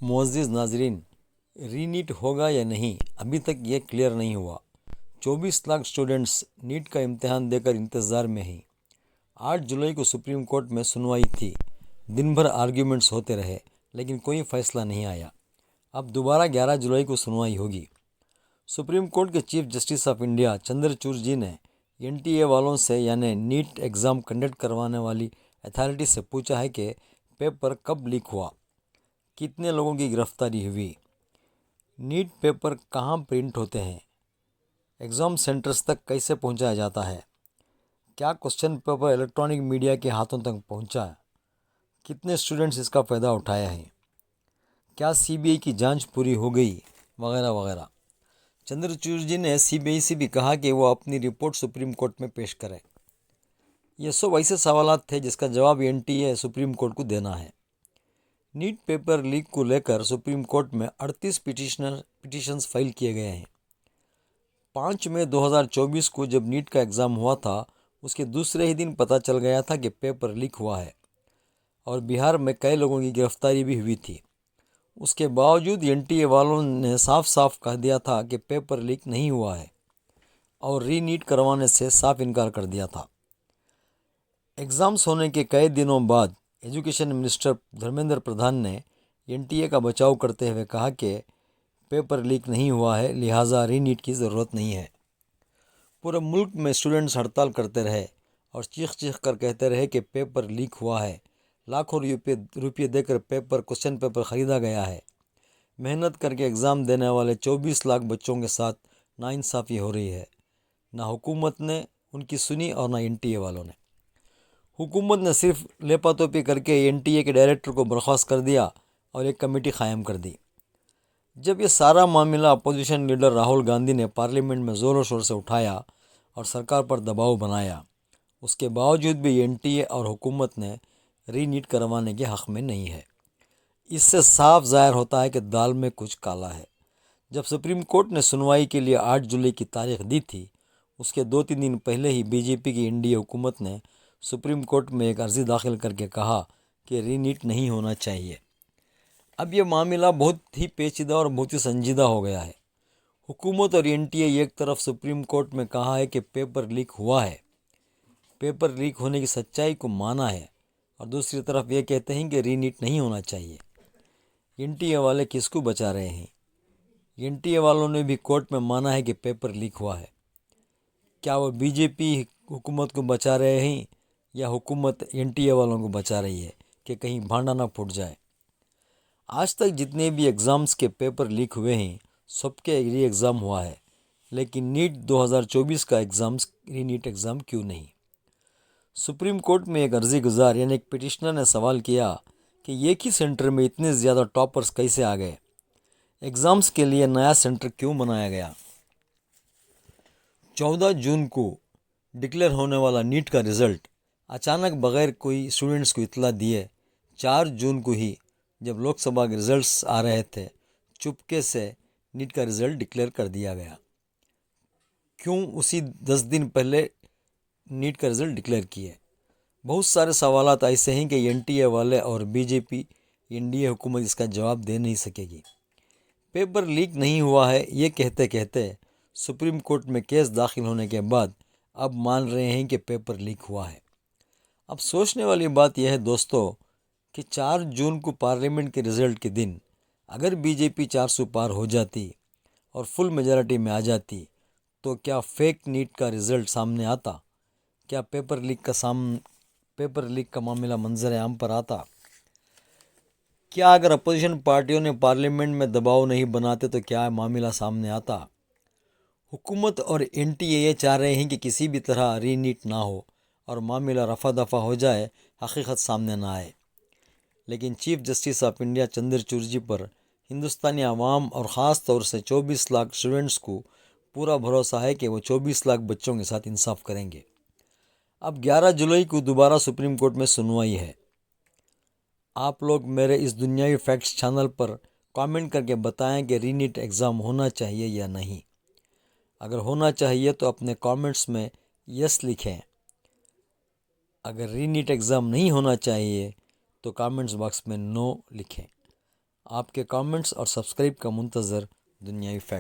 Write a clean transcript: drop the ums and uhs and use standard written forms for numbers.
معزز ناظرین، ری نیٹ ہوگا یا نہیں ابھی تک یہ کلیئر نہیں ہوا۔ 24 لاکھ اسٹوڈنٹس نیٹ کا امتحان دے کر انتظار میں ہیں۔ 8 جولائی کو سپریم کورٹ میں سنوائی تھی۔ دن بھر آرگیومنٹس ہوتے رہے لیکن کوئی فیصلہ نہیں آیا۔ اب دوبارہ 11 جولائی کو سنوائی ہوگی۔ سپریم کورٹ کے chief justice of India Chandrachud جی نے NTA والوں سے یعنی نیٹ ایگزام کنڈکٹ کروانے والی اتھارٹی سے پوچھا ہے کہ پیپر کب لیک ہوا، کتنے لوگوں کی گرفتاری ہوئی، نیٹ پیپر کہاں پرنٹ ہوتے ہیں، ایگزام سینٹرز تک کیسے پہنچایا جاتا ہے، کیا کوشچن پیپر الیکٹرانک میڈیا کے ہاتھوں تک پہنچا، کتنے اسٹوڈنٹس اس کا فائدہ اٹھایا ہے، کیا CBI کی جانچ پوری ہو گئی، وغیرہ وغیرہ۔ چندرچوڑ جی نے CBI سے بھی کہا کہ وہ اپنی رپورٹ سپریم کورٹ میں پیش کرے۔ یہ سب ایسے سوالات تھے جس کا جواب NTA سپریم کورٹ کو دینا ہے۔ نیٹ پیپر لیک کو لے کر سپریم کورٹ میں 38 پٹیشنز فائل کیے گئے ہیں۔ 5 مئی 2024 کو جب نیٹ کا ایگزام ہوا تھا اس کے دوسرے ہی دن پتہ چل گیا تھا کہ پیپر لیک ہوا ہے اور بہار میں کئی لوگوں کی گرفتاری بھی ہوئی تھی۔ اس کے باوجود NTA والوں نے صاف صاف کہہ دیا تھا کہ پیپر لیک نہیں ہوا ہے اور ری نیٹ کروانے سے صاف انکار کر دیا تھا۔ ایگزامس ہونے کے کئی دنوں بعد ایجوکیشن منسٹر دھرمیندر پردھان نے NTA کا بچاؤ کرتے ہوئے کہا کہ پیپر لیک نہیں ہوا ہے، لہٰذا ری نیٹ کی ضرورت نہیں ہے۔ پورے ملک میں اسٹوڈنٹس ہڑتال کرتے رہے اور چیخ چیخ کر کہتے رہے کہ پیپر لیک ہوا ہے، لاکھوں روپے دے کر کوشچن پیپر خریدا گیا ہے، محنت کر کے ایگزام دینے والے 24 لاکھ بچوں کے ساتھ ناانصافی ہو رہی ہے۔ نہ حکومت نے ان کی سنی اور نہ NTA والوں نے۔ حکومت نے صرف لیپا توپی کر کے NTA کے ڈائریکٹر کو برخاست کر دیا اور ایک کمیٹی قائم کر دی۔ جب یہ سارا معاملہ اپوزیشن لیڈر راہل گاندھی نے پارلیمنٹ میں زور و شور سے اٹھایا اور سرکار پر دباؤ بنایا، اس کے باوجود بھی NTA اور حکومت نے ری نیٹ کروانے کے حق میں نہیں ہے۔ اس سے صاف ظاہر ہوتا ہے کہ دال میں کچھ کالا ہے۔ جب سپریم کورٹ نے سنوائی کے لیے 8 جولائی کی تاریخ دی تھی، اس کے 2-3 دن پہلے ہی BJP کی NDA حکومت نے سپریم کورٹ میں ایک عرضی داخل کر کے کہا کہ ری نیٹ نہیں ہونا چاہیے۔ اب یہ معاملہ بہت ہی پیچیدہ اور بہت ہی سنجیدہ ہو گیا ہے۔ حکومت اور NTA ایک طرف سپریم کورٹ میں کہا ہے کہ پیپر لیک ہوا ہے، پیپر لیک ہونے کی سچائی کو مانا ہے، اور دوسری طرف یہ کہتے ہیں کہ ری نیٹ نہیں ہونا چاہیے۔ NTA والے کس کو بچا رہے ہیں؟ NTA والوں نے بھی کورٹ میں مانا ہے کہ پیپر لیک ہوا ہے۔ کیا وہ BJP حکومت کو بچا رہے ہیں یا حکومت NTA والوں کو بچا رہی ہے کہ کہیں بھانڈا نہ پھوٹ جائے؟ آج تک جتنے بھی ایگزامس کے پیپر لیک ہوئے ہیں سب کے ری ایگزام ہوا ہے، لیکن نیٹ 2024 کا ری نیٹ ایگزام کیوں نہیں؟ سپریم کورٹ میں ایک عرضی گزار یعنی ایک پٹیشنر نے سوال کیا کہ ایک ہی سینٹر میں اتنے زیادہ ٹاپرز کیسے آ گئے؟ ایگزامس کے لیے نیا سینٹر کیوں بنایا گیا؟ 14 جون کو ڈکلیئر ہونے والا نیٹ کا رزلٹ اچانک بغیر کوئی اسٹوڈنٹس کو اطلاع دیے 4 جون کو ہی جب لوک سبھا کے رزلٹس آ رہے تھے چپکے سے نیٹ کا رزلٹ ڈکلیئر کر دیا گیا۔ کیوں اسی 10 دن پہلے نیٹ کا رزلٹ ڈکلیئر کیے؟ بہت سارے سوالات ایسے ہیں کہ NTA والے اور BJP NDA حکومت اس کا جواب دے نہیں سکے گی۔ پیپر لیک نہیں ہوا ہے یہ کہتے کہتے سپریم کورٹ میں کیس داخل ہونے کے بعد اب مان رہے ہیں کہ پیپر لیک ہوا ہے۔ اب سوچنے والی بات یہ ہے دوستو کہ 4 جون کو پارلیمنٹ کے رزلٹ کے دن اگر BJP 400 پار ہو جاتی اور فل میجارٹی میں آ جاتی تو کیا فیک نیٹ کا رزلٹ سامنے آتا؟ کیا پیپر لیک کا معاملہ منظر عام پر آتا؟ کیا اگر اپوزیشن پارٹیوں نے پارلیمنٹ میں دباؤ نہیں بناتے تو کیا معاملہ سامنے آتا؟ حکومت اور NTA یہ چاہ رہے ہیں کہ کسی بھی طرح ری نیٹ نہ ہو اور معاملہ رفع دفع ہو جائے، حقیقت سامنے نہ آئے۔ لیکن chief justice of India Chandrachud جی پر ہندوستانی عوام اور خاص طور سے 24 لاکھ اسٹوڈنٹس کو پورا بھروسہ ہے کہ وہ 24 لاکھ بچوں کے ساتھ انصاف کریں گے۔ اب 11 جولائی کو دوبارہ سپریم کورٹ میں سنوائی ہے۔ آپ لوگ میرے اس دنیاوی فیکٹس چینل پر کامنٹ کر کے بتائیں کہ ری نیٹ ایگزام ہونا چاہیے یا نہیں۔ اگر ہونا چاہیے تو اپنے کامنٹس میں یس لکھیں۔ اگر ری نیٹ ایگزام نہیں ہونا چاہیے تو کامنٹس باکس میں نو لکھیں۔ آپ کے کامنٹس اور سبسکرائب کا منتظر دنیائی فیکٹ